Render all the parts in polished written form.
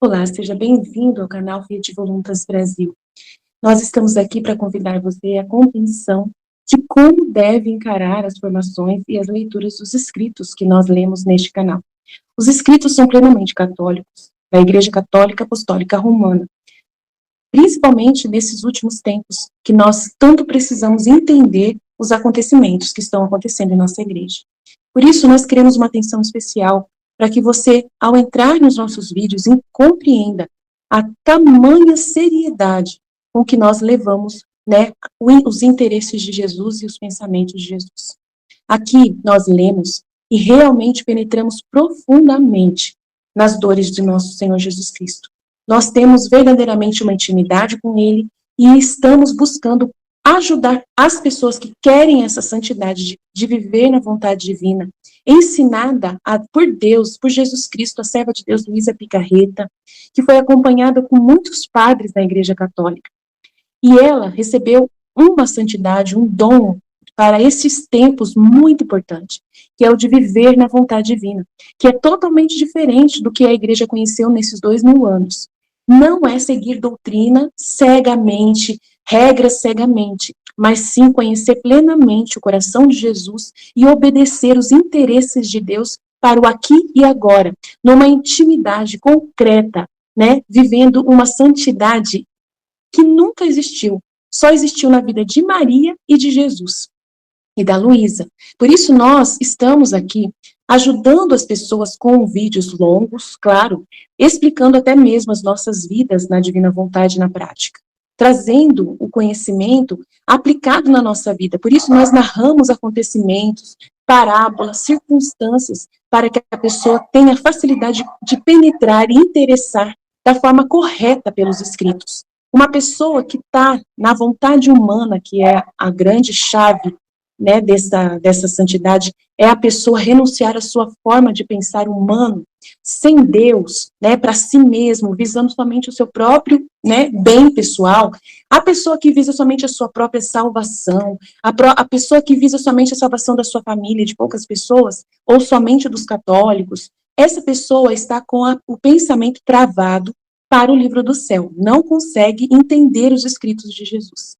Olá, seja bem-vindo ao canal Fiat Voluntas Brasil. Nós estamos aqui para convidar você à compreensão de como deve encarar as formações e as leituras dos escritos que nós lemos neste canal. Os escritos são plenamente católicos, da Igreja Católica Apostólica Romana, principalmente nesses últimos tempos, que nós tanto precisamos entender os acontecimentos que estão acontecendo em nossa igreja. Por isso, nós queremos uma atenção especial para que você, ao entrar nos nossos vídeos, compreenda a tamanha seriedade com que nós levamos, né, os interesses de Jesus e os pensamentos de Jesus. Aqui nós lemos e realmente penetramos profundamente nas dores de nosso Senhor Jesus Cristo. Nós temos verdadeiramente uma intimidade com Ele e estamos buscando ajudar as pessoas que querem essa santidade de viver na vontade divina, ensinada por Deus, por Jesus Cristo, a serva de Deus, Luísa Picarreta, que foi acompanhada com muitos padres da Igreja Católica. E ela recebeu uma santidade, um dom para esses tempos muito importante, que é o de viver na vontade divina, que é totalmente diferente do que a Igreja conheceu nesses 2000 anos. Não é seguir doutrina cegamente, regras cegamente, mas sim conhecer plenamente o coração de Jesus e obedecer os interesses de Deus para o aqui e agora, numa intimidade concreta, né, vivendo uma santidade que nunca existiu, só existiu na vida de Maria e de Jesus e da Luísa. Por isso nós estamos aqui ajudando as pessoas com vídeos longos, claro, explicando até mesmo as nossas vidas na divina vontade na prática, trazendo o conhecimento aplicado na nossa vida. Por isso nós narramos acontecimentos, parábolas, circunstâncias, para que a pessoa tenha facilidade de penetrar e interessar da forma correta pelos escritos. Uma pessoa que está na vontade humana, que é a grande chave, né, dessa santidade, é a pessoa renunciar à sua forma de pensar humano, sem Deus, né, para si mesmo, visando somente o seu próprio, né, bem pessoal. A pessoa que visa somente a sua própria salvação, a pessoa que visa somente a salvação da sua família, de poucas pessoas, ou somente dos católicos, essa pessoa está com o pensamento travado para o livro do céu, não consegue entender os escritos de Jesus.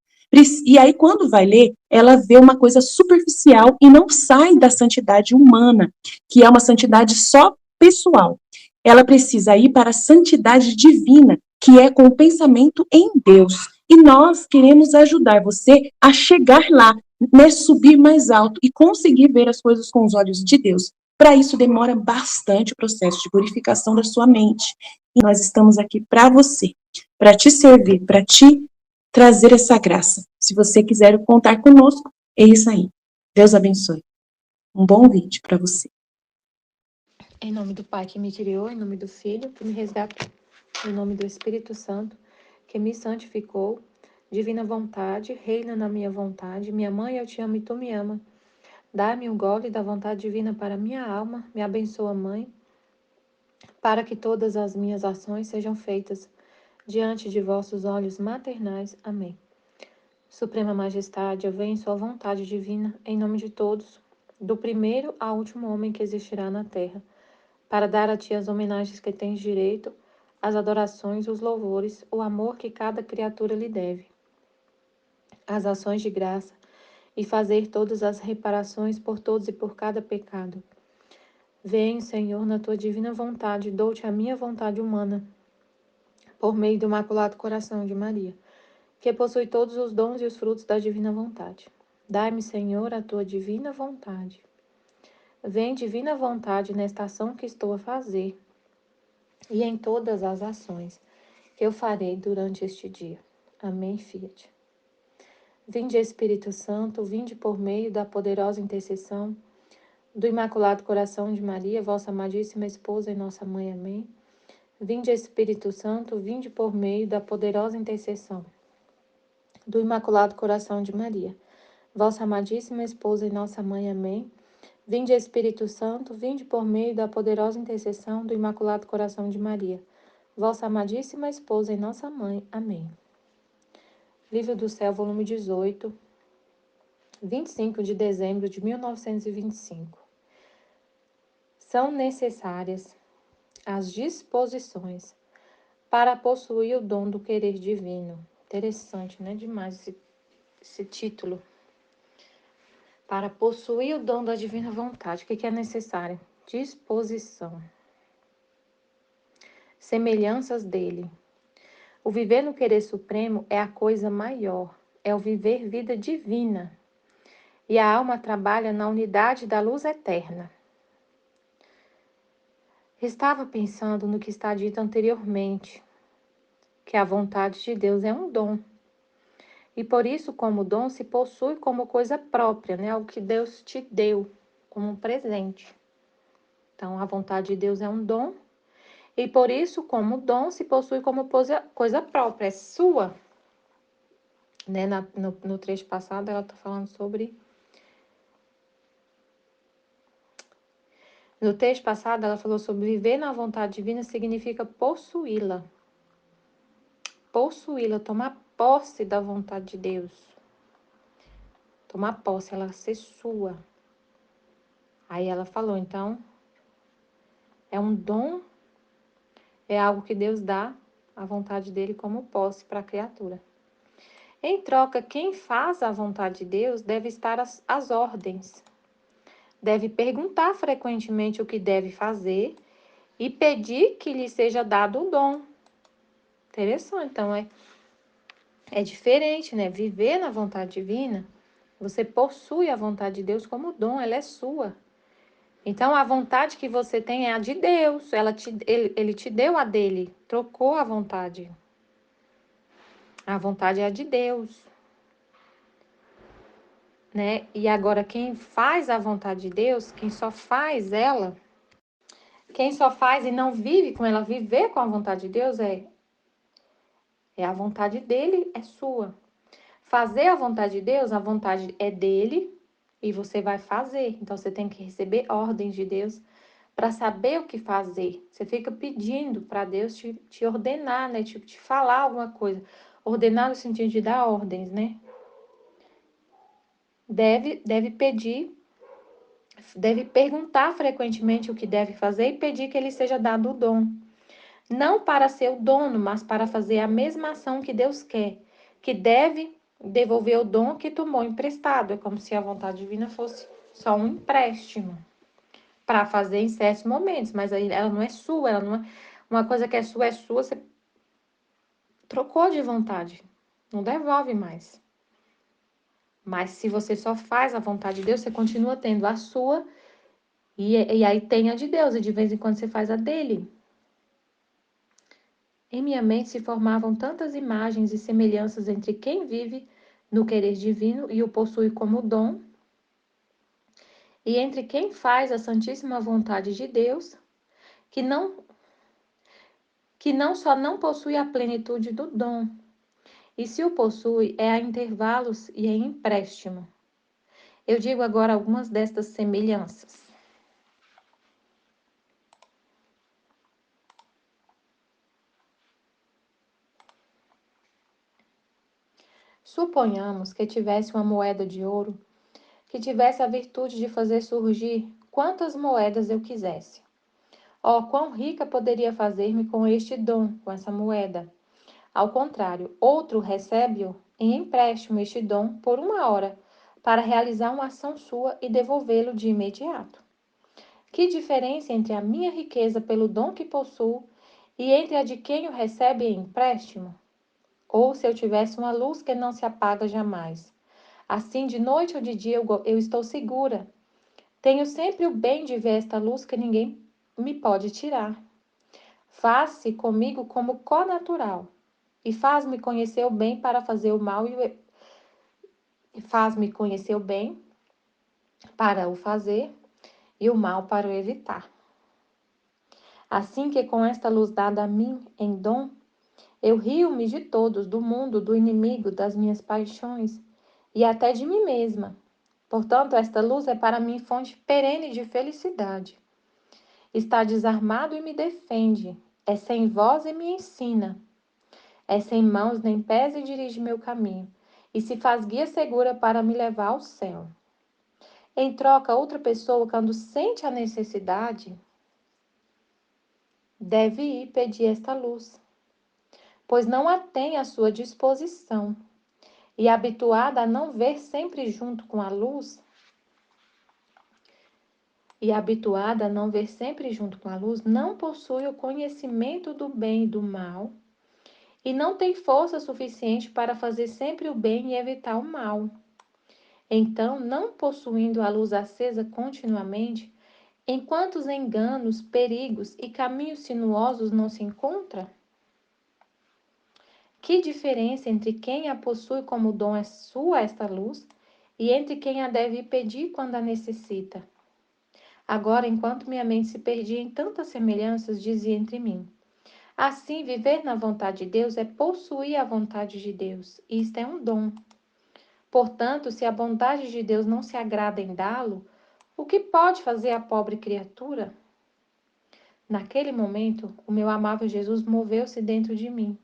E aí, quando vai ler, ela vê uma coisa superficial e não sai da santidade humana, que é uma santidade só pessoal. Ela precisa ir para a santidade divina, que é com o pensamento em Deus. E nós queremos ajudar você a chegar lá, né, subir mais alto e conseguir ver as coisas com os olhos de Deus. Para isso, demora bastante o processo de purificação da sua mente. E nós estamos aqui para você, para te servir, para te trazer essa graça. Se você quiser contar conosco, é isso aí. Deus abençoe. Um bom vídeo para você. Em nome do Pai que me criou, em nome do Filho que me resgatou, em nome do Espírito Santo que me santificou, divina vontade, reina na minha vontade, minha mãe, eu te amo e tu me ama. Dá-me um gole da vontade divina para minha alma, me abençoa, Mãe, para que todas as minhas ações sejam feitas diante de vossos olhos maternais. Amém. Suprema Majestade, eu venho em sua vontade divina, em nome de todos, do primeiro ao último homem que existirá na terra, para dar a ti as homenagens que tens direito, as adorações, os louvores, o amor que cada criatura lhe deve, as ações de graça, e fazer todas as reparações por todos e por cada pecado. Venho, Senhor, na tua divina vontade, dou-te a minha vontade humana, por meio do Imaculado Coração de Maria, que possui todos os dons e os frutos da divina vontade. Dai-me, Senhor, a tua divina vontade. Vem, divina vontade, nesta ação que estou a fazer e em todas as ações que eu farei durante este dia. Amém, Fiat. Vinde, Espírito Santo, vinde por meio da poderosa intercessão do Imaculado Coração de Maria, vossa amadíssima esposa e nossa mãe. Amém. Vinde, Espírito Santo, vinde por meio da poderosa intercessão do Imaculado Coração de Maria, vossa amadíssima esposa e nossa mãe. Amém. Vinde, Espírito Santo, vinde por meio da poderosa intercessão do Imaculado Coração de Maria, vossa amadíssima esposa e nossa mãe. Amém. Livro do Céu, volume 18, 25 de dezembro de 1925. São necessárias as disposições para possuir o dom do querer divino. Interessante, né? Demais esse título. Para possuir o dom da divina vontade, o que é necessário? Disposição. Semelhanças dele. O viver no querer supremo é a coisa maior, é o viver vida divina. E a alma trabalha na unidade da luz eterna. Estava pensando no que está dito anteriormente, que a vontade de Deus é um dom. E por isso, como dom, se possui como coisa própria, né? Algo que Deus te deu como um presente. Então, a vontade de Deus é um dom. E por isso, como dom, se possui como coisa própria, é sua. Né? No trecho passado, ela está falando sobre... No texto passado, ela falou sobre viver na vontade divina significa possuí-la. Possuí-la, tomar posse da vontade de Deus. Tomar posse, ela ser sua. Aí ela falou, então, é um dom, é algo que Deus dá, a vontade dele como posse para a criatura. Em troca, quem faz a vontade de Deus deve estar às ordens. Deve perguntar frequentemente o que deve fazer e pedir que lhe seja dado o dom. Interessante, então é diferente, né? Viver na vontade divina, você possui a vontade de Deus como dom, ela é sua. Então, a vontade que você tem é a de Deus, ele te deu a dele, trocou a vontade. A vontade é a de Deus, né? E agora, quem faz a vontade de Deus, quem só faz ela, quem só faz e não vive com ela, viver com a vontade de Deus é a vontade dele, é sua. Fazer a vontade de Deus, a vontade é dele e você vai fazer. Então, você tem que receber ordens de Deus para saber o que fazer. Você fica pedindo para Deus te ordenar, né? Te falar alguma coisa. Ordenar no sentido de dar ordens, né? Deve pedir, deve perguntar frequentemente o que deve fazer e pedir que lhe seja dado o dom. Não para ser o dono, mas para fazer a mesma ação que Deus quer, que deve devolver o dom que tomou emprestado. É como se a vontade divina fosse só um empréstimo para fazer em certos momentos, mas aí ela não é sua, ela não é uma coisa que é sua, você trocou de vontade, não devolve mais. Mas se você só faz a vontade de Deus, você continua tendo a sua e aí tem a de Deus, e de vez em quando você faz a dele. Em minha mente se formavam tantas imagens e semelhanças entre quem vive no querer divino e o possui como dom, e entre quem faz a santíssima vontade de Deus, que não só não possui a plenitude do dom, e se o possui é a intervalos e em empréstimo. Eu digo agora algumas destas semelhanças. Suponhamos que tivesse uma moeda de ouro que tivesse a virtude de fazer surgir quantas moedas eu quisesse. Oh, quão rica poderia fazer-me com este dom, com essa moeda. Ao contrário, outro recebe-o em empréstimo este dom por uma hora, para realizar uma ação sua e devolvê-lo de imediato. Que diferença entre a minha riqueza pelo dom que possuo e entre a de quem o recebe em empréstimo? Ou se eu tivesse uma luz que não se apaga jamais. Assim, de noite ou de dia, eu estou segura. Tenho sempre o bem de ver esta luz que ninguém me pode tirar. Faz-se comigo como connatural, e faz-me conhecer o bem para fazer o mal e faz-me conhecer o bem para o fazer e o mal para o evitar. Assim que com esta luz dada a mim em dom, eu rio-me de todos, do mundo, do inimigo, das minhas paixões e até de mim mesma. Portanto, esta luz é para mim fonte perene de felicidade. Está desarmado e me defende, é sem voz e me ensina. É sem mãos nem pés e dirige meu caminho. e se faz guia segura para me levar ao céu. Em troca, outra pessoa, quando sente a necessidade, deve ir pedir esta luz, pois não a tem à sua disposição. E habituada a não ver sempre junto com a luz, não possui o conhecimento do bem e do mal, e não tem força suficiente para fazer sempre o bem e evitar o mal. Então, não possuindo a luz acesa continuamente, em quantos enganos, perigos e caminhos sinuosos não se encontra? Que diferença entre quem a possui como dom é sua esta luz e entre quem a deve pedir quando a necessita? Agora, enquanto minha mente se perdia em tantas semelhanças, dizia entre mim: assim, viver na vontade de Deus é possuir a vontade de Deus. Isto é um dom. Portanto, se a vontade de Deus não se agrada em dá-lo, o que pode fazer a pobre criatura? Naquele momento, o meu amável Jesus moveu-se dentro de mim,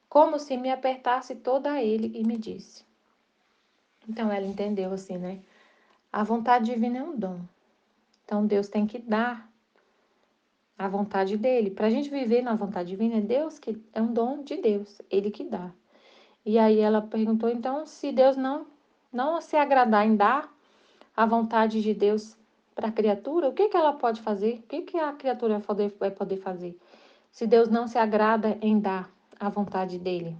como se me apertasse toda a ele e me disse. Então ela entendeu assim, né? A vontade divina é um dom. Então Deus tem que dar a vontade dele. Para a gente viver na vontade divina, é Deus que é um dom de Deus, ele que dá. E aí ela perguntou, então, se Deus não se agradar em dar a vontade de Deus para a criatura, o que que ela pode fazer? O que que a criatura vai poder fazer? Se Deus não se agrada em dar a vontade dele.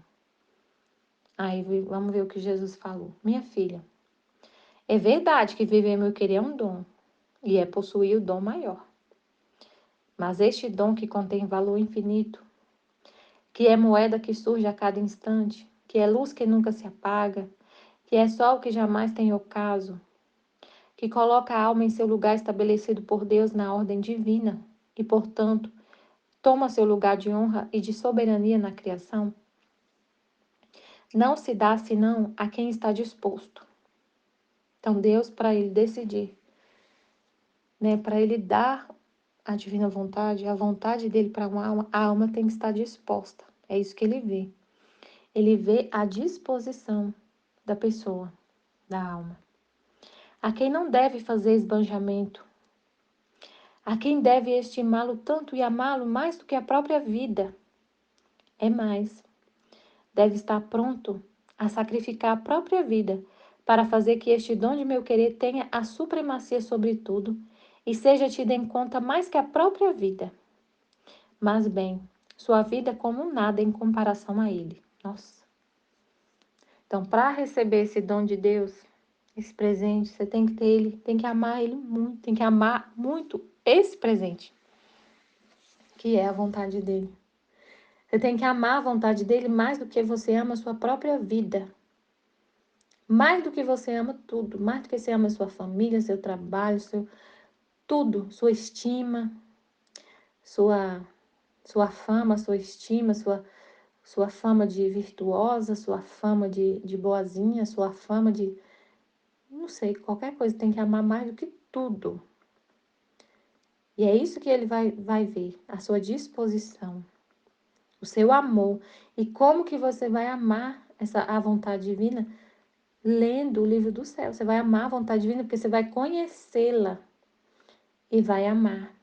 Aí vamos ver o que Jesus falou. Minha filha, é verdade que viver meu querer é um dom, e é possuir o dom maior. Mas este dom que contém valor infinito, que é moeda que surge a cada instante, que é luz que nunca se apaga, que é sol que jamais tem ocaso, que coloca a alma em seu lugar estabelecido por Deus na ordem divina e, portanto, toma seu lugar de honra e de soberania na criação, não se dá senão a quem está disposto. Então, Deus, para ele decidir, né, para ele dar a divina vontade, a vontade dele para uma alma, a alma tem que estar disposta. É isso que ele vê. Ele vê a disposição da pessoa, da alma. A quem não deve fazer esbanjamento, a quem deve estimá-lo tanto e amá-lo mais do que a própria vida. É mais, deve estar pronto a sacrificar a própria vida para fazer que este dom de meu querer tenha a supremacia sobre tudo e seja tido em conta mais que a própria vida. Mas bem, sua vida é como nada em comparação a ele. Nossa. Então, para receber esse dom de Deus, esse presente, você tem que ter ele, tem que amar ele muito, tem que amar muito esse presente, que é a vontade dele. Você tem que amar a vontade dele mais do que você ama a sua própria vida. Mais do que você ama tudo, mais do que você ama a sua família, seu trabalho, seu tudo, sua estima, sua fama, sua estima, sua fama de virtuosa, sua fama de boazinha, sua fama de, não sei, qualquer coisa, tem que amar mais do que tudo. E é isso que ele vai ver, a sua disposição, o seu amor. E como que você vai amar a vontade divina? Lendo o livro do céu. Você vai amar a vontade divina porque você vai conhecê-la e vai amar.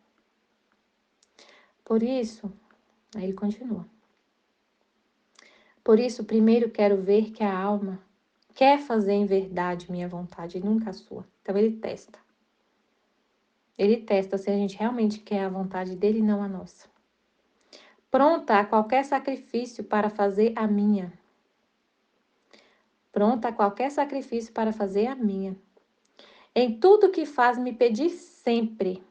Por isso, aí ele continua. Por isso, primeiro quero ver que a alma quer fazer em verdade minha vontade e nunca a sua. Então ele testa. Ele testa se a gente realmente quer a vontade dele e não a nossa. Pronta a qualquer sacrifício para fazer a minha. Pronta a qualquer sacrifício para fazer a minha. Em tudo que faz me pedir sempre,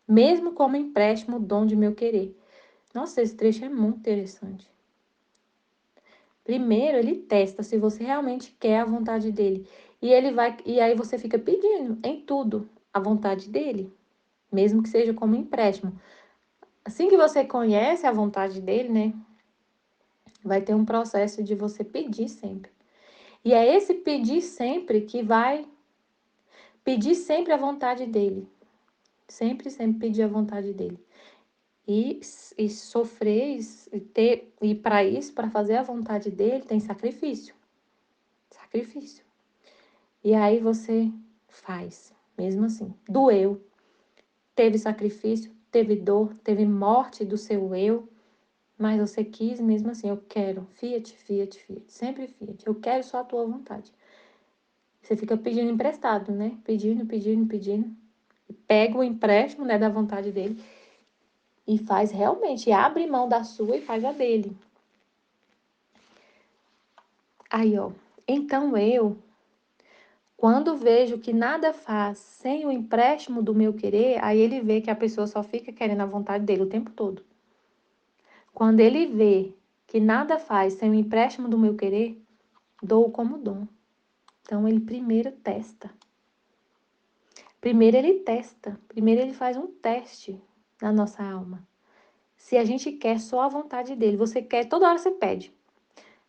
mesmo como empréstimo o dom de meu querer. Nossa, esse trecho é muito interessante. Primeiro, ele testa se você realmente quer a vontade dele. E aí você fica pedindo em tudo a vontade dele, mesmo que seja como empréstimo. Assim que você conhece a vontade dele, né? Vai ter um processo de você pedir sempre. E é esse pedir sempre que vai pedir sempre a vontade dele. Sempre, sempre pedir a vontade dele. E sofrer, e para isso, para fazer a vontade dele, tem sacrifício. sacrifício. E aí você faz, mesmo assim. Doeu, teve sacrifício, teve dor, teve morte do seu eu, mas você quis mesmo assim, eu quero, Fiat, Fiat, Fiat, sempre Fiat, eu quero só a tua vontade. Você fica pedindo emprestado, né? Pedindo, pedindo, pedindo. Pega o empréstimo, né, da vontade dele e faz realmente, abre mão da sua e faz a dele. Aí, ó, então eu, quando vejo que nada faz sem o empréstimo do meu querer, aí ele vê que a pessoa só fica querendo a vontade dele o tempo todo. Quando ele vê que nada faz sem o empréstimo do meu querer, dou como dom. Então ele primeiro testa. Primeiro ele testa. Primeiro ele faz um teste na nossa alma. Se a gente quer só a vontade dele, você quer, toda hora você pede.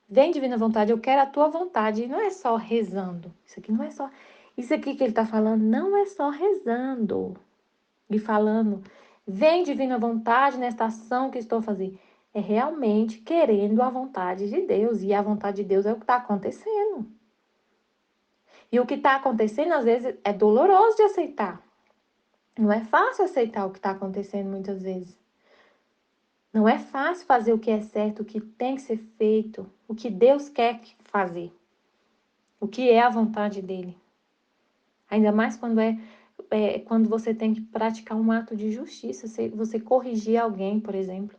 Vem, divina vontade, eu quero a tua vontade. E não é só rezando. Isso aqui não é só. Isso aqui que ele está falando não é só rezando e falando. Vem, divina vontade, nesta ação que estou fazendo. É realmente querendo a vontade de Deus. E a vontade de Deus é o que está acontecendo. E o que está acontecendo, às vezes, é doloroso de aceitar. Não é fácil aceitar o que está acontecendo muitas vezes. Não é fácil fazer o que é certo, o que tem que ser feito, o que Deus quer fazer, o que é a vontade dele. Ainda mais quando você tem que praticar um ato de justiça, você corrigir alguém, por exemplo.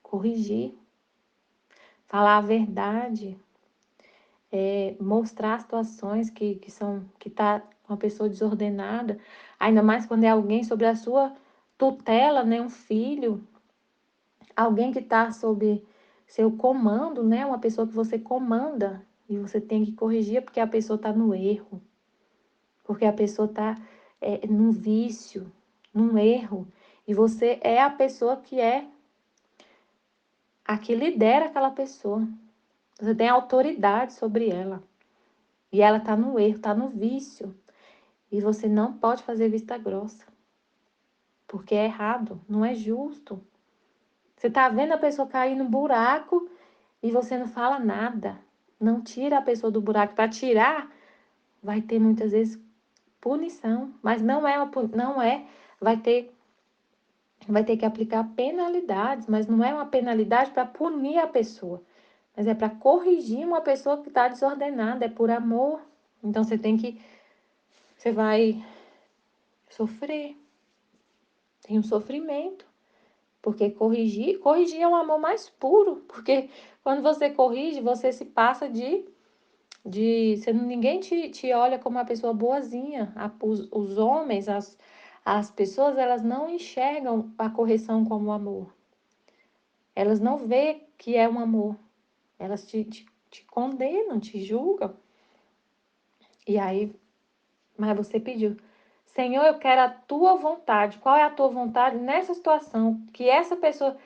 Corrigir, falar a verdade, mostrar situações que tá uma pessoa desordenada, ainda mais quando é alguém sobre a sua tutela, né, um filho, alguém que está sob seu comando, né? Uma pessoa que você comanda e você tem que corrigir porque a pessoa está no erro, porque a pessoa está num vício, num erro. E você é a pessoa que a que lidera aquela pessoa. Você tem autoridade sobre ela. E ela está no erro, está no vício. E você não pode fazer vista grossa. Porque é errado, não é justo. Você está vendo a pessoa cair no buraco e você não fala nada. Não tira a pessoa do buraco. Para tirar, vai ter muitas vezes punição. Mas vai ter que aplicar penalidades. Mas não é uma penalidade para punir a pessoa. Mas é para corrigir uma pessoa que está desordenada. É por amor. Então você vai sofrer. Tem um sofrimento. Porque corrigir é um amor mais puro. Porque quando você corrige, você se passa ninguém te olha como uma pessoa boazinha. Os homens, as pessoas, elas não enxergam a correção como amor. Elas não vê que é um amor. Elas te condenam, te julgam. E aí, mas você pediu, Senhor, eu quero a tua vontade. Qual é a tua vontade nessa situação? Que essa pessoa,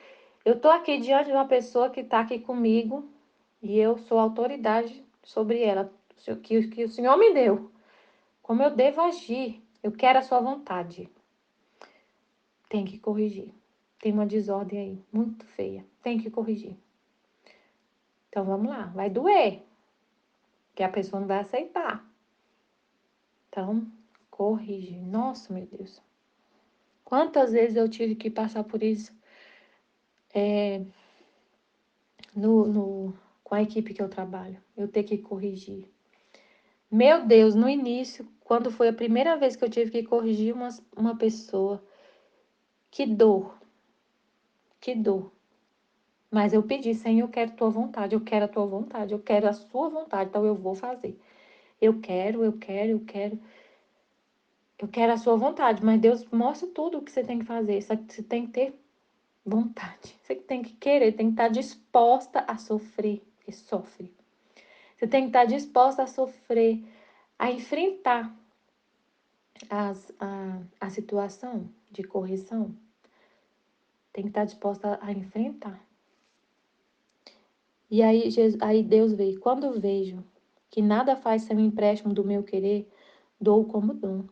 eu estou aqui diante de uma pessoa que está aqui comigo e eu sou autoridade sobre ela, que o Senhor me deu. Como eu devo agir? Eu quero a sua vontade. Tem que corrigir. Tem uma desordem aí, muito feia. Tem que corrigir. Então vamos lá, vai doer. Que a pessoa não vai aceitar. Então, corrige. Nossa, meu Deus. Quantas vezes eu tive que passar por isso com a equipe que eu trabalho? Eu ter que corrigir. Meu Deus, no início, quando foi a primeira vez que eu tive que corrigir uma pessoa, que dor, que dor. Mas eu pedi, Senhor, eu quero tua vontade, eu quero a tua vontade, eu quero a sua vontade, então eu vou fazer. Eu quero a sua vontade, mas Deus mostra tudo o que você tem que fazer, só que você tem que ter vontade, você tem que querer, tem que estar disposta a sofrer, e sofre. Você tem que estar disposta a sofrer, a enfrentar a situação de correção. Tem que estar disposta a enfrentar. E aí Deus veio. Quando eu vejo que nada faz sem o empréstimo do meu querer, dou como dom.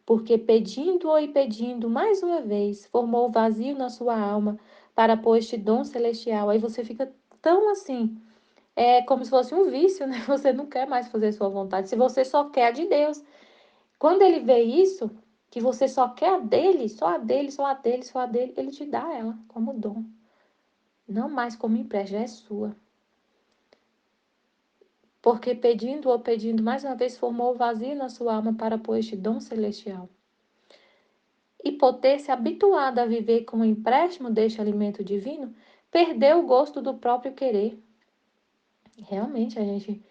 Porque pedindo e pedindo mais uma vez, formou vazio na sua alma para pôr este dom celestial. Aí você fica tão assim, é como se fosse um vício, né? Você não quer mais fazer a sua vontade, se você só quer a de Deus. Quando ele vê isso, que você só quer a dele, só a dele, só a dele, só a dele, ele te dá ela como dom. Não mais como empréstimo, já é sua. Porque pedindo ou pedindo, mais uma vez, formou o vazio na sua alma para pôr este dom celestial. E por ter se habituado a viver com o empréstimo deste alimento divino, perdeu o gosto do próprio querer. Realmente, a gente.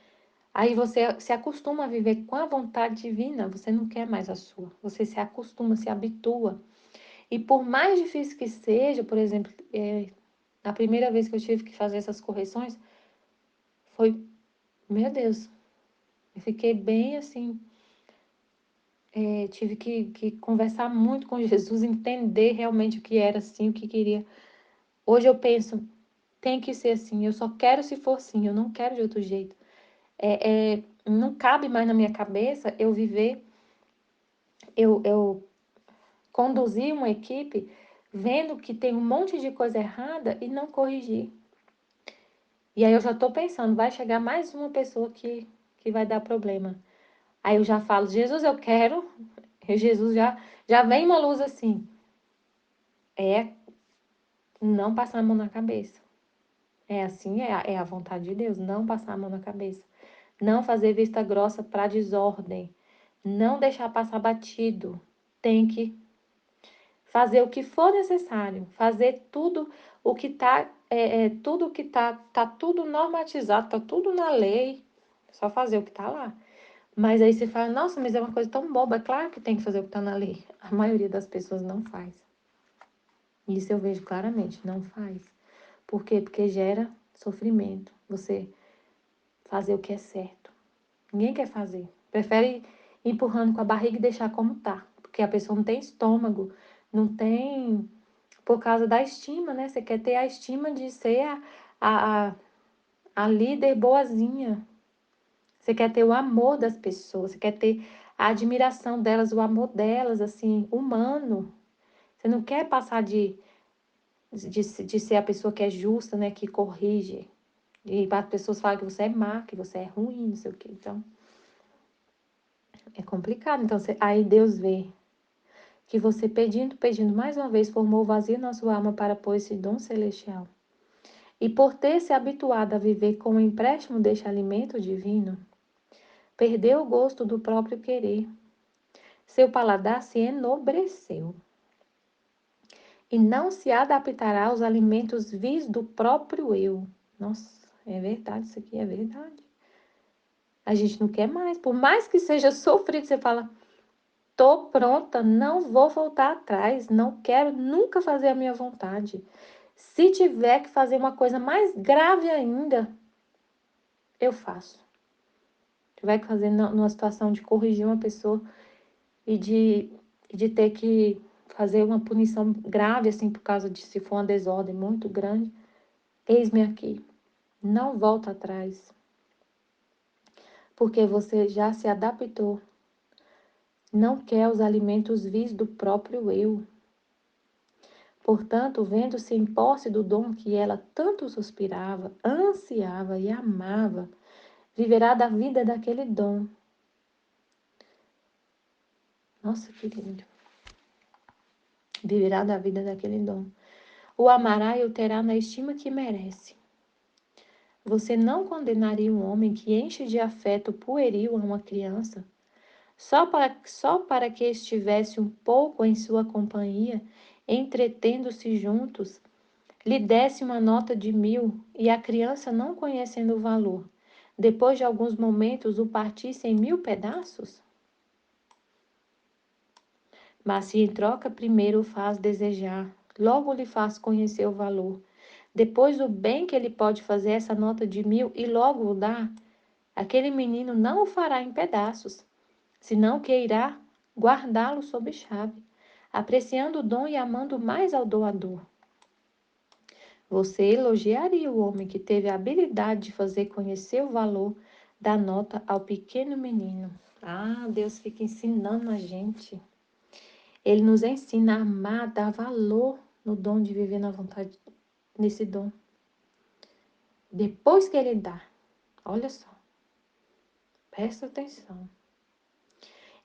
Aí você se acostuma a viver com a vontade divina, você não quer mais a sua. Você se acostuma, se habitua. E por mais difícil que seja, por exemplo, a primeira vez que eu tive que fazer essas correções, foi, meu Deus, eu fiquei bem assim, tive que conversar muito com Jesus, entender realmente o que era assim, o que queria. Hoje eu penso, tem que ser assim, eu só quero se for assim, eu não quero de outro jeito. Não cabe mais na minha cabeça eu viver, eu conduzir uma equipe vendo que tem um monte de coisa errada e não corrigir. E aí eu já estou pensando, vai chegar mais uma pessoa que vai dar problema. Aí eu já falo, Jesus, eu quero. E Jesus já vem uma luz assim. É não passar a mão na cabeça. É assim, é a vontade de Deus, não passar a mão na cabeça. Não fazer vista grossa para desordem. Não deixar passar batido. Tem que fazer o que for necessário. Fazer tudo o que está, tudo que tá tudo normatizado, tá tudo na lei. Só fazer o que está lá. Mas aí você fala, nossa, mas é uma coisa tão boba. É claro que tem que fazer o que está na lei. A maioria das pessoas não faz. Isso eu vejo claramente, não faz. Por quê? Porque gera sofrimento. Você fazer o que é certo. Ninguém quer fazer. Prefere ir empurrando com a barriga e deixar como tá. Porque a pessoa não tem estômago, não tem... Por causa da estima, né? Você quer ter a estima de ser a, a líder boazinha. Você quer ter o amor das pessoas. Você quer ter a admiração delas, o amor delas, assim, humano. Você não quer passar de ser a pessoa que é justa, né? Que corrige. E as pessoas falam que você é má, que você é ruim, não sei o quê. Então, é complicado. Então, aí Deus vê que você pedindo mais uma vez, formou vazio na sua alma para pôr esse dom celestial. E por ter se habituado a viver com o empréstimo deste alimento divino, perdeu o gosto do próprio querer. Seu paladar se enobreceu e não se adaptará aos alimentos vis do próprio eu. Nossa, é verdade, isso aqui é verdade. A gente não quer mais. Por mais que seja sofrido, você fala, tô pronta, não vou voltar atrás, não quero nunca fazer a minha vontade. Se tiver que fazer uma coisa mais grave ainda, eu faço. Se tiver que fazer numa situação de corrigir uma pessoa e de ter que fazer uma punição grave, assim, por causa de se for uma desordem muito grande, eis-me aqui. Não volta atrás, porque você já se adaptou. Não quer os alimentos vis do próprio eu. Portanto, vendo-se em posse do dom que ela tanto suspirava, ansiava e amava, viverá da vida daquele dom. Nossa, que lindo. Viverá da vida daquele dom. O amará e o terá na estima que merece. Você não condenaria um homem que enche de afeto pueril a uma criança, só para que estivesse um pouco em sua companhia, entretendo-se juntos, lhe desse uma nota de 1.000 e a criança, não conhecendo o valor, depois de alguns momentos o partisse em 1.000 pedaços? Mas se em troca primeiro o faz desejar, logo lhe faz conhecer o valor, depois o bem que ele pode fazer essa nota de 1.000 e logo o dá, aquele menino não o fará em pedaços, senão que irá guardá-lo sob chave, apreciando o dom e amando mais ao doador. Você elogiaria o homem que teve a habilidade de fazer conhecer o valor da nota ao pequeno menino. Ah, Deus fica ensinando a gente. Ele nos ensina a amar, a dar valor no dom de viver na vontade, nesse dom. Depois que ele dá, Olha só, presta atenção.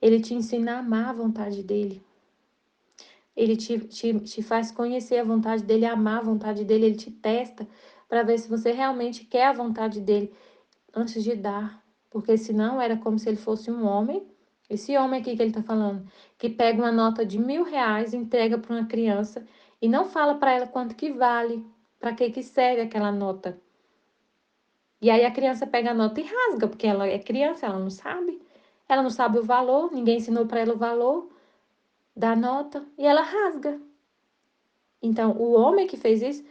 Ele te ensina a amar a vontade dele. Ele te faz conhecer a vontade dele, amar a vontade dele. Ele te testa para ver se você realmente quer a vontade dele antes de dar. Porque senão era como se ele fosse um homem. Esse homem aqui que ele está falando, que pega uma nota de R$ 1.000 e entrega para uma criança e não fala para ela quanto que vale, para que serve aquela nota. E aí a criança pega a nota e rasga, porque ela é criança, ela não sabe. Ela não sabe o valor, ninguém ensinou para ela o valor da nota e ela rasga. Então, o homem que fez isso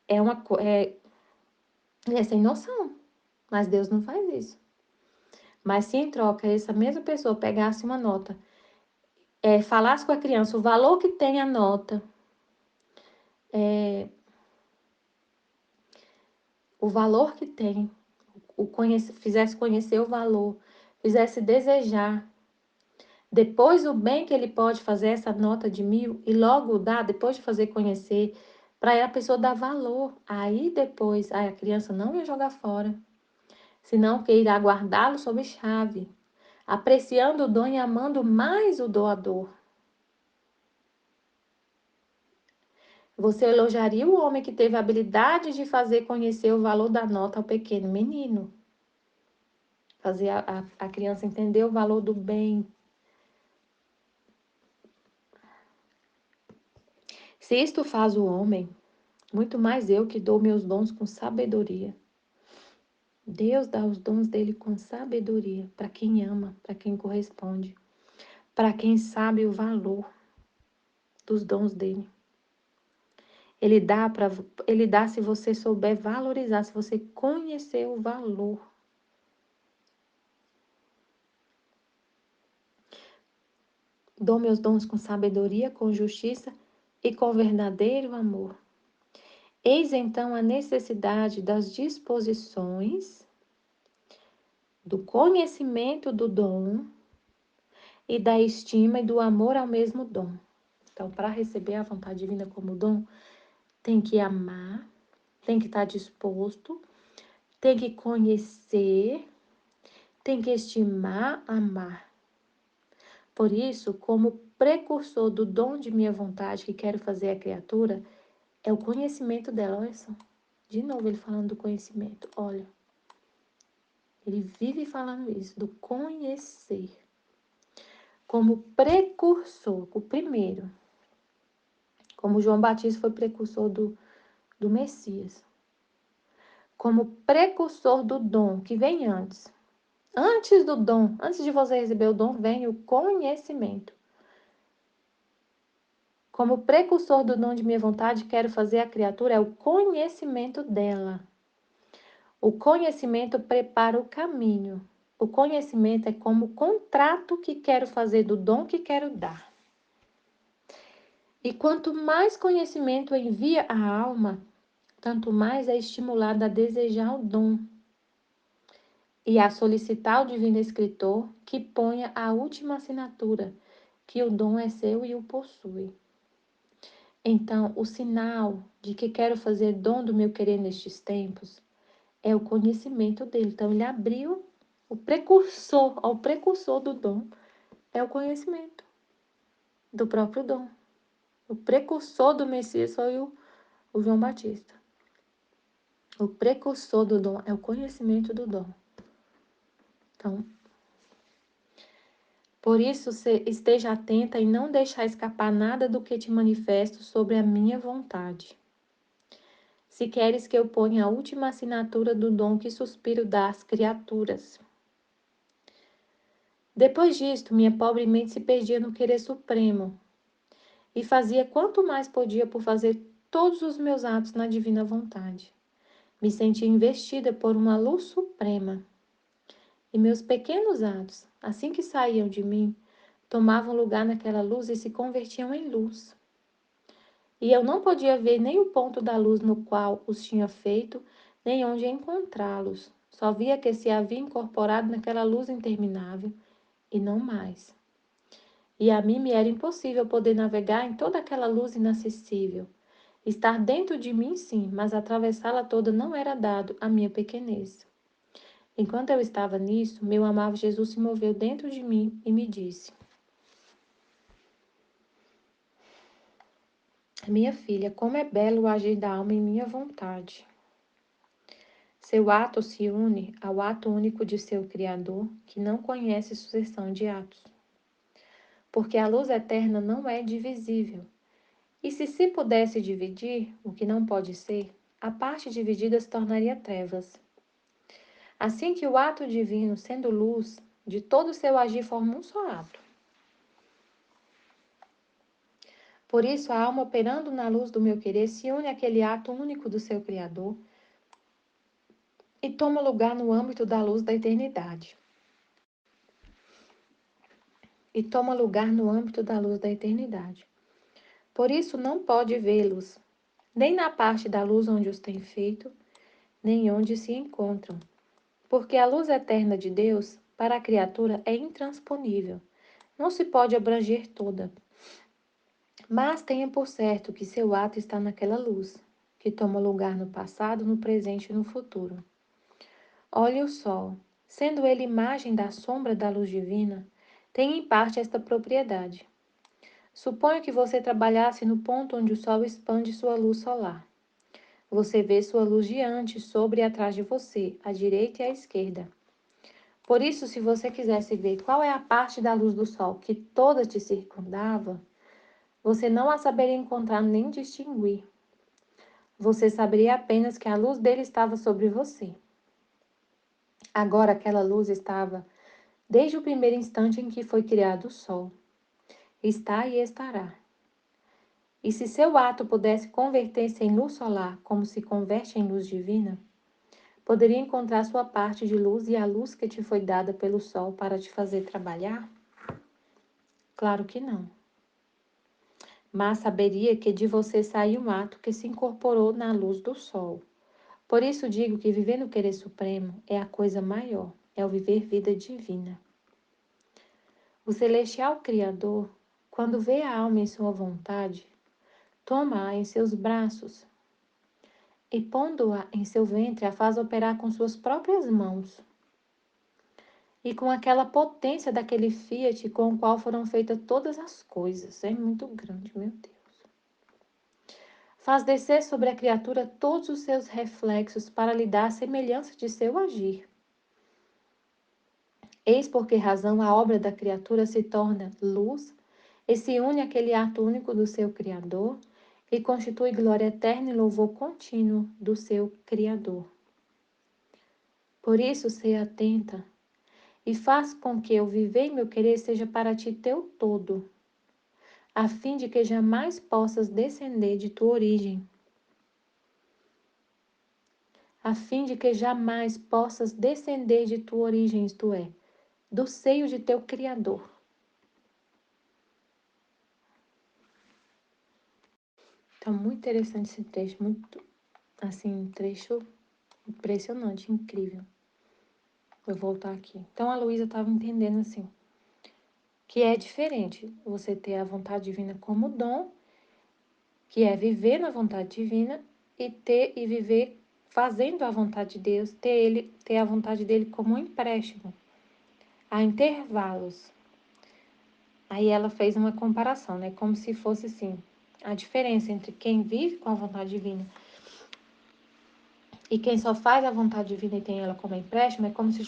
ele é sem noção, mas Deus não faz isso. Mas se em troca essa mesma pessoa pegasse uma nota, falasse com a criança o valor que tem a nota, o valor que tem, fizesse conhecer o valor, fizesse desejar, depois o bem que ele pode fazer essa nota de 1.000 e logo dar, depois de fazer conhecer, para a pessoa dar valor. Aí depois, a criança não ia jogar fora, senão que irá guardá-lo sob chave, apreciando o dom e amando mais o doador. Você elogiaria o homem que teve a habilidade de fazer conhecer o valor da nota ao pequeno menino. Fazer a criança entender o valor do bem. Se isto faz o homem, muito mais eu que dou meus dons com sabedoria. Deus dá os dons dele com sabedoria para quem ama, para quem corresponde, para quem sabe o valor dos dons dele. Ele dá se você souber valorizar, se você conhecer o valor. Dou meus dons com sabedoria, com justiça e com verdadeiro amor. Eis então a necessidade das disposições, do conhecimento do dom e da estima e do amor ao mesmo dom. Então, para receber a vontade divina como dom, tem que amar, tem que estar disposto, tem que conhecer, tem que estimar, amar. Por isso, como precursor do dom de minha vontade que quero fazer a criatura, é o conhecimento dela. Olha só, de novo ele falando do conhecimento. Olha, ele vive falando isso, do conhecer. Como precursor, o primeiro. Como João Batista foi precursor do Messias. Como precursor do dom que vem antes. Antes do dom, antes de você receber o dom, vem o conhecimento. Como precursor do dom de minha vontade, quero fazer a criatura, é o conhecimento dela. O conhecimento prepara o caminho. O conhecimento é como o contrato que quero fazer do dom que quero dar. E quanto mais conhecimento envia a alma, tanto mais é estimulada a desejar o dom e a solicitar o divino escritor que ponha a última assinatura, que o dom é seu e o possui. Então, o sinal de que quero fazer dom do meu querer nestes tempos é o conhecimento dele. Então, ele abriu o precursor do dom é o conhecimento do próprio dom. O precursor do Messias foi o João Batista. O precursor do dom é o conhecimento do dom. Então, por isso, esteja atenta e não deixar escapar nada do que te manifesto sobre a minha vontade. Se queres que eu ponha a última assinatura do dom que suspiro das criaturas. Depois disto, minha pobre mente se perdia no querer supremo e fazia quanto mais podia por fazer todos os meus atos na divina vontade. Me sentia investida por uma luz suprema. E meus pequenos atos, assim que saíam de mim, tomavam lugar naquela luz e se convertiam em luz. E eu não podia ver nem o ponto da luz no qual os tinha feito, nem onde encontrá-los. Só via que se havia incorporado naquela luz interminável e não mais. E a mim me era impossível poder navegar em toda aquela luz inacessível. Estar dentro de mim, sim, mas atravessá-la toda não era dado à minha pequenez. Enquanto eu estava nisso, meu amável Jesus se moveu dentro de mim e me disse: minha filha, como é belo o agir da alma em minha vontade. Seu ato se une ao ato único de seu Criador, que não conhece sucessão de atos. Porque a luz eterna não é divisível. E se pudesse dividir, o que não pode ser, a parte dividida se tornaria trevas. Assim que o ato divino, sendo luz, de todo o seu agir forma um só ato. Por isso, a alma operando na luz do meu querer se une àquele ato único do seu Criador e toma lugar no âmbito da luz da eternidade. Por isso, não pode vê-los, nem na parte da luz onde os tem feito, nem onde se encontram. Porque a luz eterna de Deus, para a criatura, é intransponível. Não se pode abranger toda. Mas tenha por certo que seu ato está naquela luz, que toma lugar no passado, no presente e no futuro. Olhe o sol, sendo ele imagem da sombra da luz divina, tem em parte esta propriedade. Suponha que você trabalhasse no ponto onde o sol expande sua luz solar. Você vê sua luz diante, sobre e atrás de você, à direita e à esquerda. Por isso, se você quisesse ver qual é a parte da luz do sol que toda te circundava, você não a saberia encontrar nem distinguir. Você saberia apenas que a luz dele estava sobre você. Agora, aquela luz estava desde o primeiro instante em que foi criado o sol. Está e estará. E se seu ato pudesse converter-se em luz solar, como se converte em luz divina, poderia encontrar sua parte de luz e a luz que te foi dada pelo sol para te fazer trabalhar? Claro que não. Mas saberia que de você saiu um ato que se incorporou na luz do sol. Por isso digo que viver no querer supremo é a coisa maior, é o viver vida divina. O celestial Criador, quando vê a alma em sua vontade, toma-a em seus braços e, pondo-a em seu ventre, a faz operar com suas próprias mãos e com aquela potência daquele Fiat com o qual foram feitas todas as coisas. É muito grande, meu Deus. Faz descer sobre a criatura todos os seus reflexos para lhe dar a semelhança de seu agir. Eis por que razão a obra da criatura se torna luz e se une àquele ato único do seu Criador e constitui glória eterna e louvor contínuo do seu Criador. Por isso, seja atenta e faz com que o viver em meu querer seja para ti teu todo, a fim de que jamais possas descender de tua origem. A fim de que jamais possas descender de tua origem, isto é, do seio de teu Criador. Então, muito interessante esse trecho, muito, assim, um trecho impressionante, incrível. Vou voltar aqui. Então, a Luísa estava entendendo, assim, que é diferente você ter a vontade divina como dom, que é viver na vontade divina, e viver fazendo a vontade de Deus, ter a vontade dele como um empréstimo, a intervalos. Aí ela fez uma comparação, né? Como se fosse assim, a diferença entre quem vive com a vontade divina e quem só faz a vontade divina e tem ela como empréstimo, é como se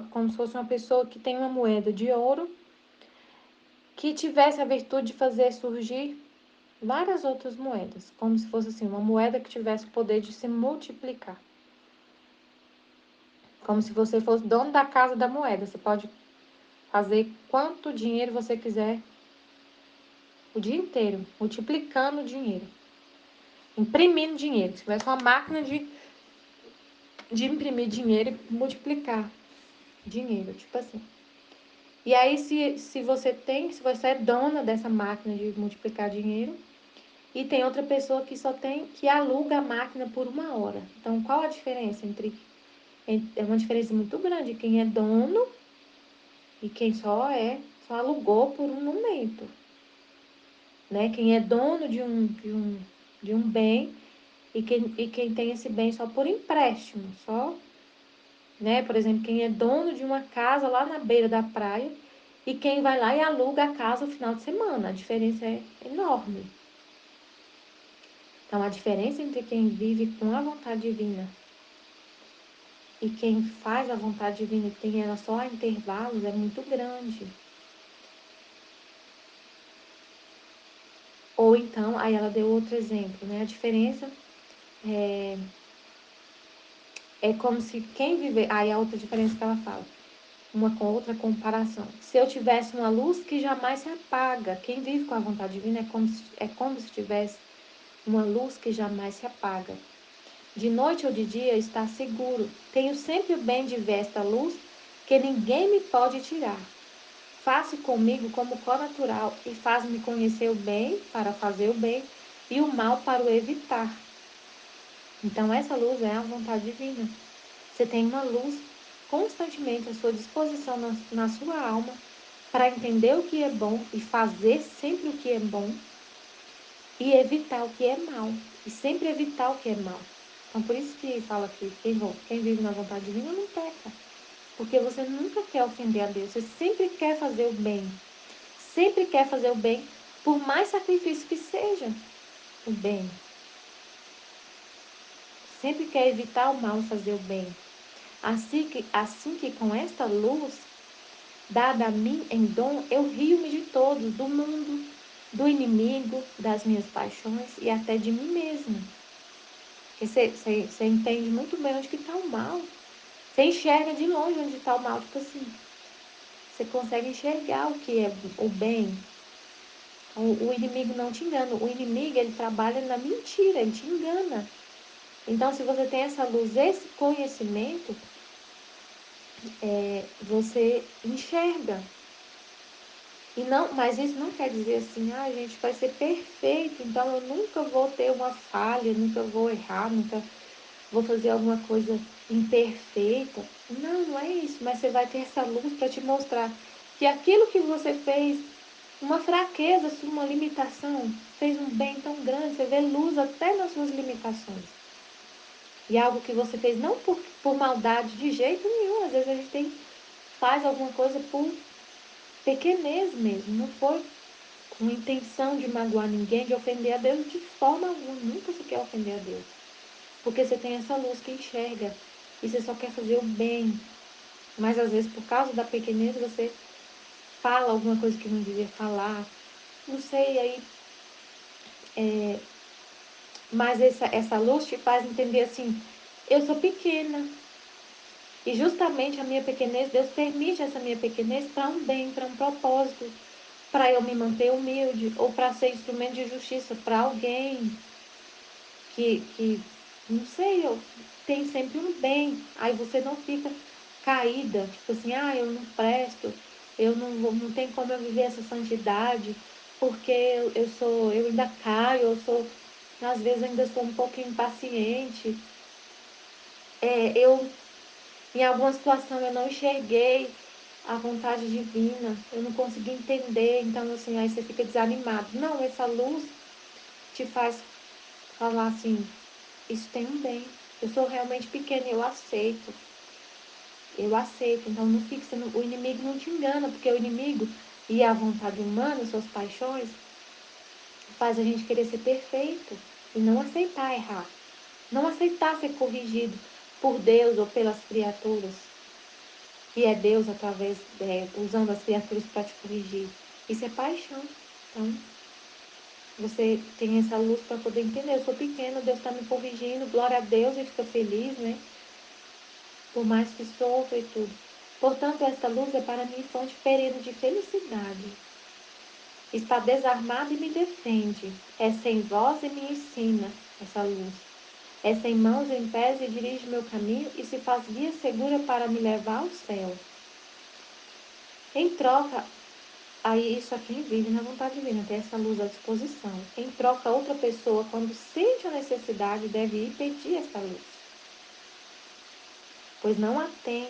como se fosse uma pessoa que tem uma moeda de ouro que tivesse a virtude de fazer surgir várias outras moedas, como se fosse assim, uma moeda que tivesse o poder de se multiplicar. Como se você fosse dono da casa da moeda. Você pode fazer quanto dinheiro você quiser o dia inteiro, multiplicando o dinheiro, imprimindo dinheiro. Se tivesse uma máquina de imprimir dinheiro e multiplicar dinheiro, tipo assim. E aí, se você é dona dessa máquina de multiplicar dinheiro, e tem outra pessoa que que aluga a máquina por 1 hora. Então, qual a diferença é uma diferença muito grande, quem é dono e quem só alugou por um momento, né? Quem é dono de um bem e quem tem esse bem só por empréstimo, só né? Por exemplo, quem é dono de uma casa lá na beira da praia e quem vai lá e aluga a casa no final de semana. A diferença é enorme. Então, a diferença entre quem vive com a vontade divina e quem faz a vontade divina e tem ela só a intervalos é muito grande. Ou então, aí ela deu outro exemplo, né? A diferença é como se quem viver... Aí a outra diferença que ela fala, uma com outra comparação. Se eu tivesse uma luz que jamais se apaga, quem vive com a vontade divina é como se tivesse uma luz que jamais se apaga. De noite ou de dia está seguro. Tenho sempre o bem de ver esta luz que ninguém me pode tirar. Faça comigo como co-natural e faz-me conhecer o bem para fazer o bem e o mal para o evitar. Então essa luz é a vontade divina. Você tem uma luz constantemente à sua disposição na sua alma para entender o que é bom e fazer sempre o que é bom e evitar o que é mal. E sempre evitar o que é mal. Então, por isso que fala que quem vive na vontade divina não peca. Porque você nunca quer ofender a Deus. Você sempre quer fazer o bem. Sempre quer fazer o bem, por mais sacrifício que seja o bem. Sempre quer evitar o mal e fazer o bem. Assim que com esta luz dada a mim em dom, eu rio-me de todos, do mundo, do inimigo, das minhas paixões e até de mim mesmo. Porque você entende muito bem onde que está o mal. Você enxerga de longe onde está o mal. Tipo assim, você consegue enxergar o que é o bem. O inimigo não te engana. O inimigo, ele trabalha na mentira, ele te engana. Então, se você tem essa luz, esse conhecimento, você enxerga. Mas isso não quer dizer assim, a gente vai ser perfeito, então eu nunca vou ter uma falha, nunca vou errar, nunca vou fazer alguma coisa imperfeita. Não, não é isso, mas você vai ter essa luz para te mostrar que aquilo que você fez, uma fraqueza, uma limitação, fez um bem tão grande, você vê luz até nas suas limitações. E algo que você fez não por maldade de jeito nenhum, às vezes a gente faz alguma coisa por pequenez mesmo, não foi com intenção de magoar ninguém, de ofender a Deus de forma alguma. Nunca você quer ofender a Deus. Porque você tem essa luz que enxerga e você só quer fazer o bem. Mas às vezes por causa da pequenez você fala alguma coisa que não devia falar. Não sei, aí. Mas essa luz te faz entender assim, eu sou pequena. E justamente a minha pequenez, Deus permite essa minha pequenez para um bem, para um propósito, para eu me manter humilde ou para ser instrumento de justiça para alguém que não sei, tem sempre um bem. Aí você não fica caída, tipo assim, eu não presto, eu não tenho como eu viver essa santidade, porque eu ainda caio, às vezes ainda sou um pouco impaciente. Eu em alguma situação eu não enxerguei a vontade divina, eu não consegui entender, então assim, aí você fica desanimado. Não, essa luz te faz falar assim, isso tem um bem. Eu sou realmente pequena, eu aceito. Eu aceito. Então não fique sendo. O inimigo não te engana, porque o inimigo e a vontade humana, suas paixões, faz a gente querer ser perfeito e não aceitar errar. Não aceitar ser corrigido por Deus ou pelas criaturas. Que é Deus através, usando as criaturas para te corrigir. Isso é paixão. Então, você tem essa luz para poder entender. Eu sou pequena, Deus está me corrigindo, glória a Deus, e fica feliz, né? Por mais que sofra e tudo. Portanto, esta luz é para mim fonte perene de felicidade. Está desarmada e me defende. É sem voz e me ensina essa luz. É sem mãos em pés e dirige meu caminho e se faz guia segura para me levar ao céu. Em troca, aí isso aqui vive na vontade divina, tem essa luz à disposição. Em troca, outra pessoa, quando sente a necessidade, deve ir pedir essa luz, pois não a tem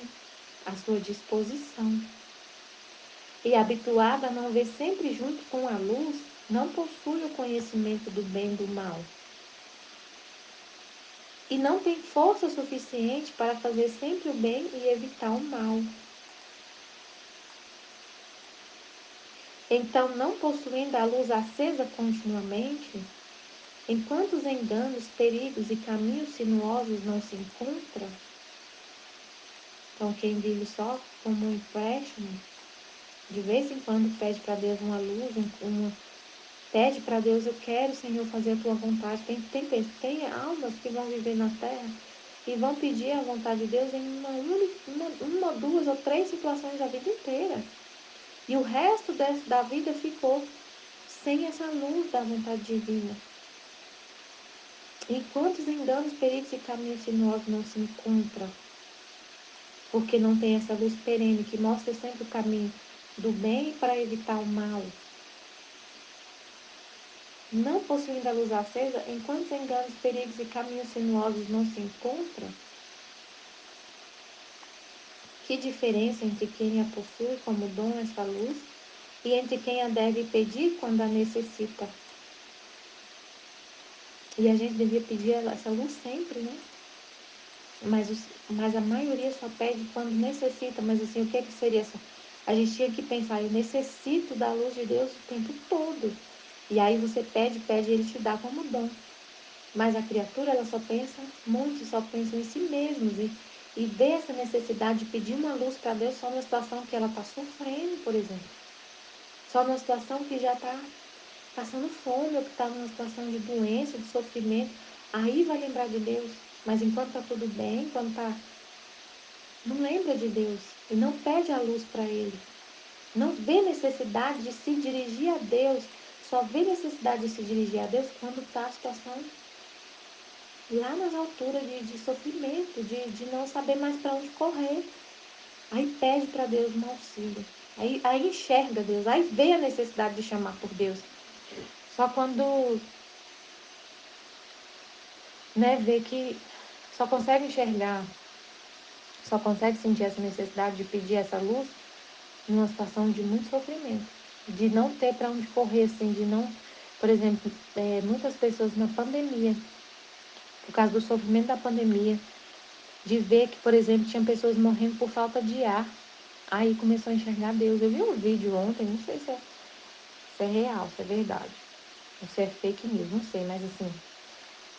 à sua disposição. E habituada a não ver sempre junto com a luz, não possui o conhecimento do bem e do mal. e não tem força suficiente para fazer sempre o bem e evitar o mal. Então, não possuindo a luz acesa continuamente, enquanto os enganos, perigos e caminhos sinuosos não se encontram, então quem vive só como um empréstimo, de vez em quando pede para Deus uma luz, pede para Deus, eu quero, Senhor, fazer a tua vontade. Tem almas que vão viver na terra e vão pedir a vontade de Deus em uma, duas ou três situações a vida inteira. E o resto da vida ficou sem essa luz da vontade divina. Enquanto os enganos, perigos e caminhos sinuosos não se encontram, porque não tem essa luz perene que mostra sempre o caminho do bem para evitar o mal, não possuindo a luz acesa, enquanto os enganos, perigos e caminhos sinuosos não se encontram, que diferença entre quem a possui como dom essa luz e entre quem a deve pedir quando a necessita? E a gente devia pedir essa luz sempre, né? Mas a maioria só pede quando necessita. Mas assim, o que seria essa? A gente tinha que pensar, eu necessito da luz de Deus o tempo todo. E aí você pede, e ele te dá como dom. Mas a criatura, ela só pensa, muitos só pensam em si mesmos. E vê essa necessidade de pedir uma luz para Deus só numa situação que ela está sofrendo, por exemplo. Só numa situação que já está passando fome, ou que está numa situação de doença, de sofrimento. Aí vai lembrar de Deus. Mas enquanto está tudo bem, enquanto está... não lembra de Deus e não pede a luz para Ele. Não vê necessidade de se dirigir a Deus. Só vê necessidade de se dirigir a Deus quando está a situação lá nas alturas de sofrimento, de não saber mais para onde correr. Aí pede para Deus um auxílio. Aí enxerga Deus, aí vê a necessidade de chamar por Deus. Só quando, né, vê que só consegue enxergar, só consegue sentir essa necessidade de pedir essa luz numa situação de muito sofrimento, de não ter para onde correr, assim, de não, por exemplo, muitas pessoas na pandemia, por causa do sofrimento da pandemia, de ver que, por exemplo, tinha pessoas morrendo por falta de ar, aí começou a enxergar Deus. Eu vi um vídeo ontem, não sei se é real, se é verdade, ou se é fake news, não sei, mas assim,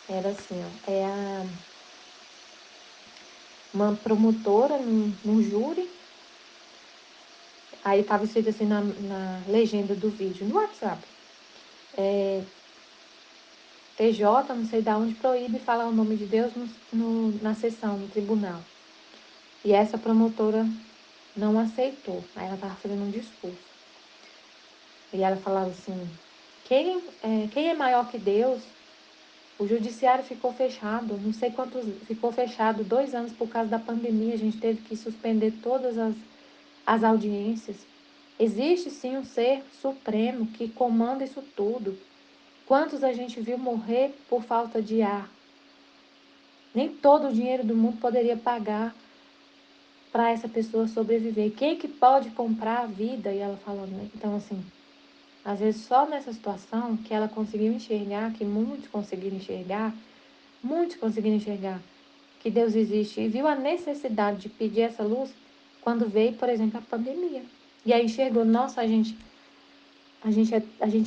era assim, ó, uma promotora num júri. Aí estava escrito assim na legenda do vídeo, no WhatsApp. TJ, não sei de onde, proíbe falar o nome de Deus na sessão, no tribunal. E essa promotora não aceitou. Aí ela estava fazendo um discurso. E ela falava assim, quem é maior que Deus? O judiciário ficou fechado, não sei quantos, ficou fechado 2 anos por causa da pandemia, a gente teve que suspender todas as audiências. Existe sim um ser supremo que comanda isso tudo. Quantos a gente viu morrer por falta de ar? Nem todo o dinheiro do mundo poderia pagar para essa pessoa sobreviver. Quem é que pode comprar a vida? E ela falando, né? Então, assim, às vezes só nessa situação que ela conseguiu enxergar, que muitos conseguiram enxergar que Deus existe e viu a necessidade de pedir essa luz quando veio, por exemplo, a pandemia. E aí enxergou, nossa, a gente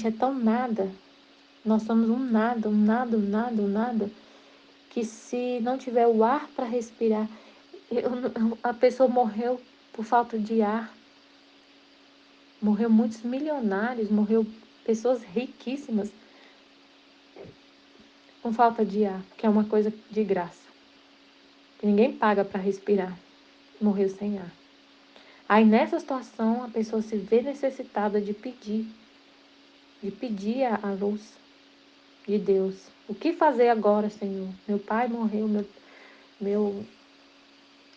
é tão nada, nós somos um nada, um nada, um nada, um nada, que se não tiver o ar para respirar, a pessoa morreu por falta de ar, morreu muitos milionários, morreu pessoas riquíssimas com falta de ar, que é uma coisa de graça, que ninguém paga para respirar, morreu sem ar. Aí nessa situação a pessoa se vê necessitada de pedir a luz de Deus. O que fazer agora, Senhor? Meu pai morreu, meu,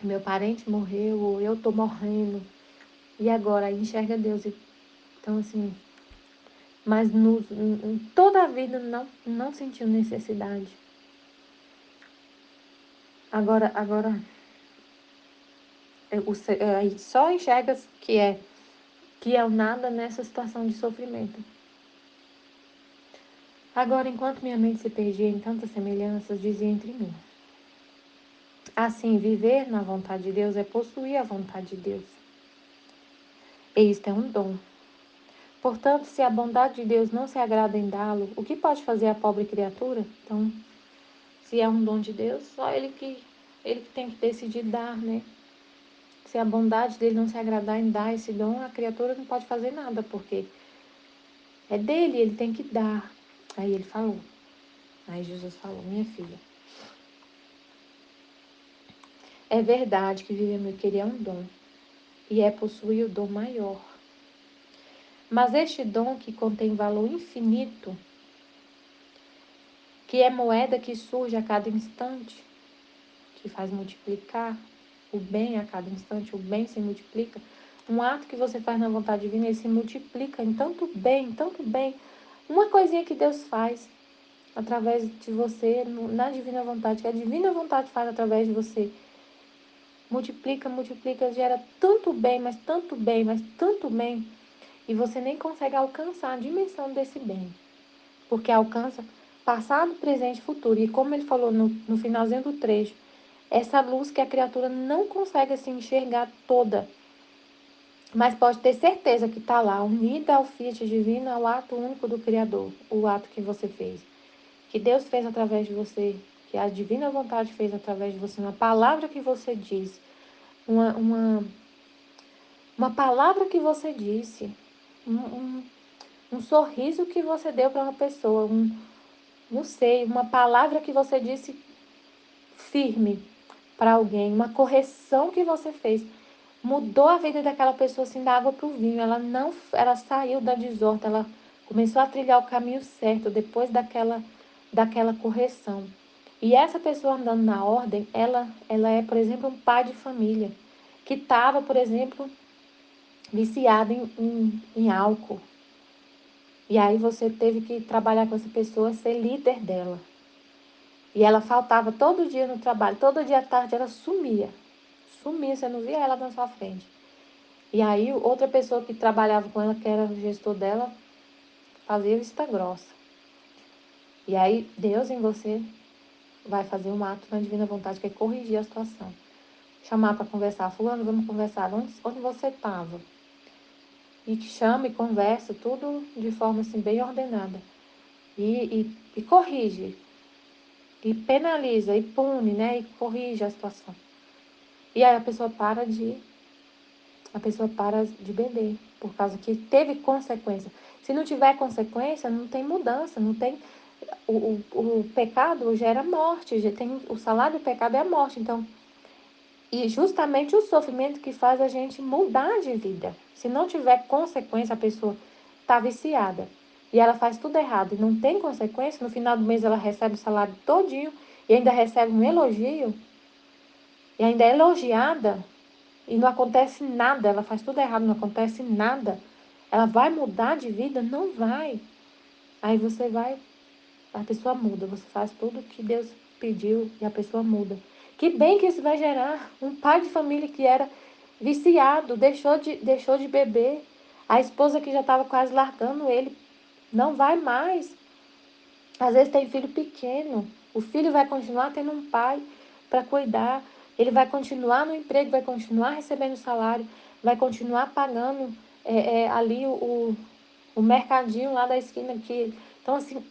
meu parente morreu, eu estou morrendo. E agora? Aí enxerga Deus. Então, assim, mas toda a vida não sentiu necessidade. Agora só enxerga que é o nada nessa situação de sofrimento. Agora, enquanto minha mente se perdia em tantas semelhanças, dizia entre mim, Assim, viver na vontade de Deus é possuir a vontade de Deus. E isto é um dom. Portanto, se a bondade de Deus não se agrada em dá-lo, o que pode fazer a pobre criatura? Então, se é um dom de Deus, só ele que tem que decidir dar, né? Se a bondade dele não se agradar em dar esse dom, a criatura não pode fazer nada, porque é dele, ele tem que dar. Aí ele falou. Aí Jesus falou, minha filha, é verdade que viver meu querer é um dom, e é possuir o dom maior. Mas este dom que contém valor infinito, que é moeda que surge a cada instante, que faz multiplicar o bem a cada instante, o bem se multiplica. Um ato que você faz na vontade divina, ele se multiplica em tanto bem, tanto bem. Uma coisinha que Deus faz através de você, na divina vontade, que a divina vontade faz através de você. Multiplica, multiplica, gera tanto bem, mas tanto bem, mas tanto bem, e você nem consegue alcançar a dimensão desse bem. Porque alcança passado, presente e futuro. E como ele falou no finalzinho do trecho, essa luz que a criatura não consegue assim, enxergar toda, mas pode ter certeza que está lá, unida ao Fiat Divino, ao ato único do Criador, o ato que você fez, que Deus fez através de você, que a divina vontade fez através de você, uma palavra que você diz, uma palavra que você disse, um sorriso que você deu para uma pessoa, não sei, uma palavra que você disse firme para alguém, uma correção que você fez, mudou a vida daquela pessoa assim da água para o vinho. Ela saiu da desordem, ela começou a trilhar o caminho certo depois daquela correção. E essa pessoa andando na ordem, ela é, por exemplo, um pai de família que estava, por exemplo, viciado em álcool. E aí você teve que trabalhar com essa pessoa, ser líder dela. E ela faltava todo dia no trabalho, todo dia à tarde ela sumia. Sumia, você não via ela na sua frente. E aí outra pessoa que trabalhava com ela, que era o gestor dela, fazia vista grossa. E aí Deus em você vai fazer um ato na divina vontade, que é corrigir a situação. Chamar para conversar, fulano, vamos conversar, onde você estava? E te chama e conversa, tudo de forma assim bem ordenada. E corrige, e penaliza, e pune, né? E corrige a situação. E aí a pessoa para de beber, por causa que teve consequência. Se não tiver consequência, não tem mudança, não tem. O pecado gera morte, o salário do pecado é a morte. Então, e justamente o sofrimento que faz a gente mudar de vida. Se não tiver consequência, a pessoa está viciada e ela faz tudo errado e não tem consequência, no final do mês ela recebe o salário todinho e ainda recebe um elogio e ainda é elogiada e não acontece nada, ela faz tudo errado, não acontece nada. Ela vai mudar de vida? Não vai. Aí a pessoa muda, você faz tudo que Deus pediu e a pessoa muda. Que bem que isso vai gerar um pai de família que era viciado, deixou de beber. A esposa que já estava quase largando ele, não vai mais. Às vezes tem filho pequeno, o filho vai continuar tendo um pai para cuidar, ele vai continuar no emprego, vai continuar recebendo salário, vai continuar pagando ali o mercadinho lá da esquina. Então, assim,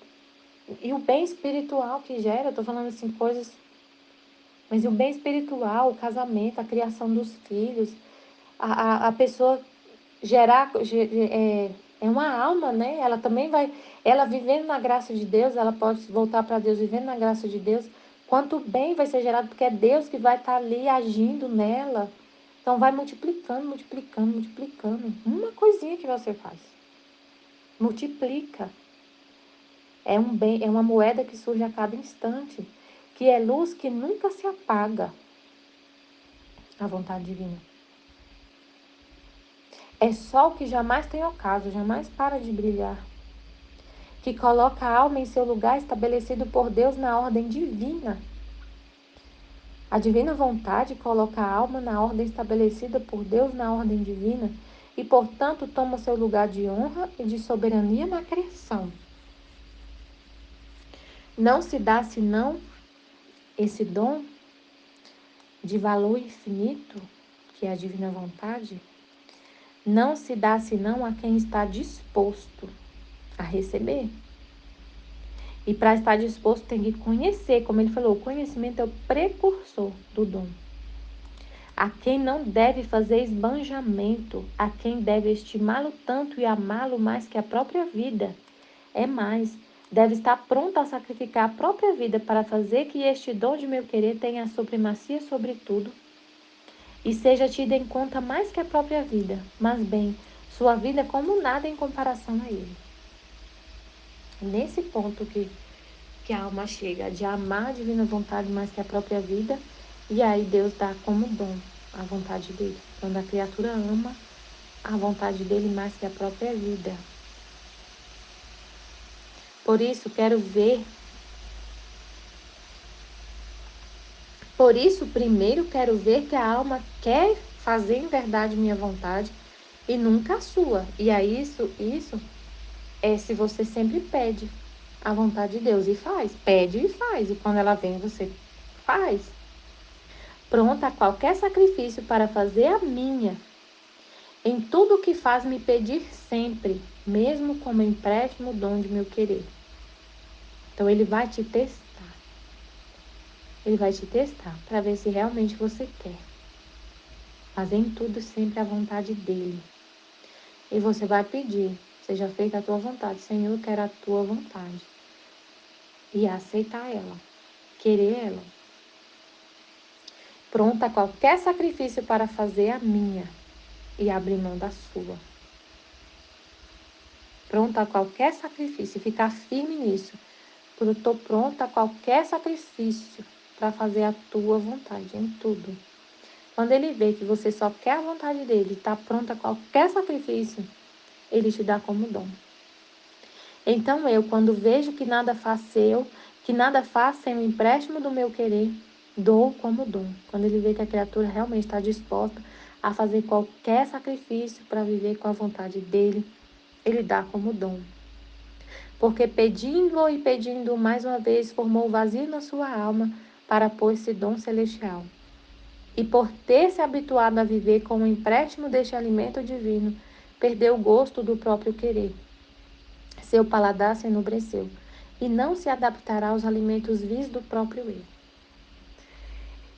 e o bem espiritual que gera, eu tô falando assim, coisas, mas e o bem espiritual, o casamento, a criação dos filhos, a pessoa é uma alma, né? Ela também vai, ela vivendo na graça de Deus, ela pode voltar para Deus vivendo na graça de Deus, quanto bem vai ser gerado, porque é Deus que vai estar ali agindo nela. Então vai multiplicando, multiplicando, multiplicando. Uma coisinha que você faz. Multiplica. É um bem, é uma moeda que surge a cada instante, que é luz que nunca se apaga. A vontade divina. É sol que jamais tem ocaso, jamais para de brilhar. Que coloca a alma em seu lugar estabelecido por Deus na ordem divina. A divina vontade coloca a alma na ordem estabelecida por Deus na ordem divina e, portanto, toma seu lugar de honra e de soberania na criação. Não se dá senão esse dom de valor infinito, que é a divina vontade, não se dá senão a quem está disposto a receber. E para estar disposto tem que conhecer, como ele falou, o conhecimento é o precursor do dom. A quem não deve fazer esbanjamento, a quem deve estimá-lo tanto e amá-lo mais que a própria vida. É mais, deve estar pronto a sacrificar a própria vida para fazer que este dom de meu querer tenha a supremacia sobre tudo e seja tido em conta mais que a própria vida, mas bem, sua vida como nada em comparação a ele. Nesse ponto que a alma chega de amar a divina vontade mais que a própria vida, e aí Deus dá como dom a vontade dele. Quando a criatura ama a vontade dele mais que a própria vida. Por isso, primeiro quero ver que a alma quer fazer em verdade minha vontade e nunca a sua. E aí isso é se você sempre pede a vontade de Deus e faz. Pede e faz. E quando ela vem, você faz. Pronta a qualquer sacrifício para fazer a minha. Em tudo o que faz me pedir sempre, mesmo como empréstimo o dom de meu querer. Então ele vai te testar. Ele vai te testar para ver se realmente você quer. Fazer em tudo sempre a vontade dele. E você vai pedir, seja feita a tua vontade. Senhor, eu quero a tua vontade. E aceitar ela. Querer ela. Pronta a qualquer sacrifício para fazer a minha. E abrir mão da sua. Pronta a qualquer sacrifício. E ficar firme nisso. Eu estou pronta a qualquer sacrifício para fazer a tua vontade em tudo. Quando ele vê que você só quer a vontade dele, está pronta a qualquer sacrifício, ele te dá como dom. Então eu, quando vejo que nada faço sem o empréstimo do meu querer, dou como dom. Quando ele vê que a criatura realmente está disposta a fazer qualquer sacrifício para viver com a vontade dele, ele dá como dom. Porque pedindo e pedindo mais uma vez, formou vazio na sua alma para pôr esse dom celestial. E por ter se habituado a viver com o empréstimo deste alimento divino, perdeu o gosto do próprio querer. Seu paladar se enobreceu e não se adaptará aos alimentos vis do próprio eu.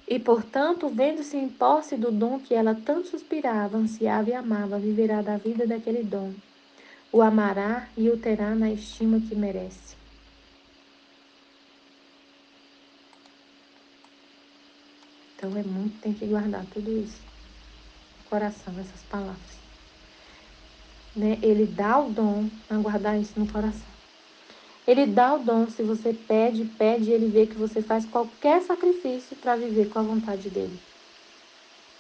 E, portanto, vendo-se em posse do dom que ela tanto suspirava, ansiava e amava, viverá da vida daquele dom. O amará e o terá na estima que merece. Então tem que guardar tudo isso no coração, essas palavras. Né? Ele dá o dom a guardar isso no coração. Ele dá o dom, se você pede, ele vê que você faz qualquer sacrifício para viver com a vontade dele.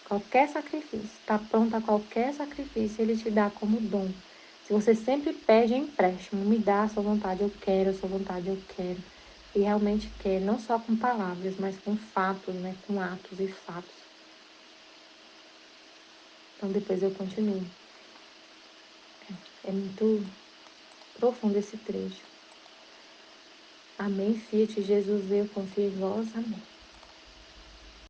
Qualquer sacrifício, está pronto a qualquer sacrifício, ele te dá como dom. Se você sempre pede empréstimo, me dá a sua vontade, eu quero a sua vontade, eu quero. E realmente quer, não só com palavras, mas com fatos, né? Com atos e fatos. Então depois eu continuo. É muito profundo esse trecho. Amém, Fiat Jesus, eu confio em vós. Amém.